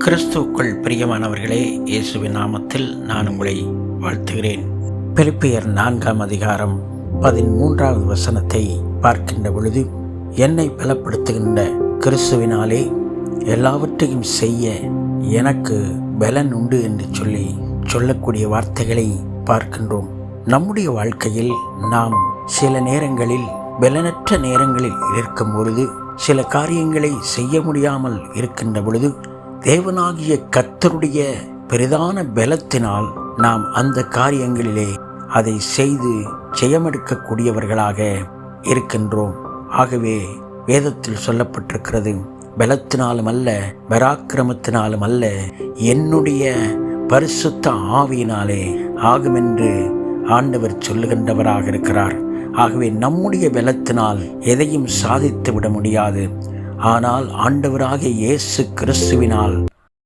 கிறிஸ்துவுக்குள் பிரியமானவர்களே, இயேசுவின் நாமத்தில் நான் உங்களை வாழ்த்துகிறேன். பிலிப்பியர் 4ஆம் அதிகாரம் 13வது வசனத்தை பார்க்கின்ற பொழுது, என்னை பலப்படுத்துகின்ற கிறிஸ்துவினாலே எல்லாவற்றையும் செய்ய எனக்கு பலன் உண்டு என்று சொல்லக்கூடிய வார்த்தைகளை பார்க்கின்றோம். நம்முடைய வாழ்க்கையில் நாம் சில நேரங்களில் பலனற்ற நேரங்களில் இருக்கும் பொழுது, சில காரியங்களை செய்ய முடியாமல் இருக்கின்ற பொழுது, தேவனாகிய கர்த்தருடைய பெரிதான பலத்தினால் நாம் அந்த காரியங்களிலே அதை செய்து ஜெயமெடுக்கக்கூடியவர்களாக இருக்கின்றோம். ஆகவே வேதத்தில் சொல்லப்பட்டிருக்கிறது, பலத்தினாலும் அல்ல, பராக்கிரமத்தினாலும் அல்ல, என்னுடைய பரிசுத்த ஆவியினாலே ஆகுமென்று ஆண்டவர் சொல்லுகின்றவராக இருக்கிறார். ஆகவே நம்முடைய பலத்தினால் எதையும் சாதித்து விட முடியாது. ஆனால் ஆண்டவராகிய இயேசு கிறிஸ்துவினால்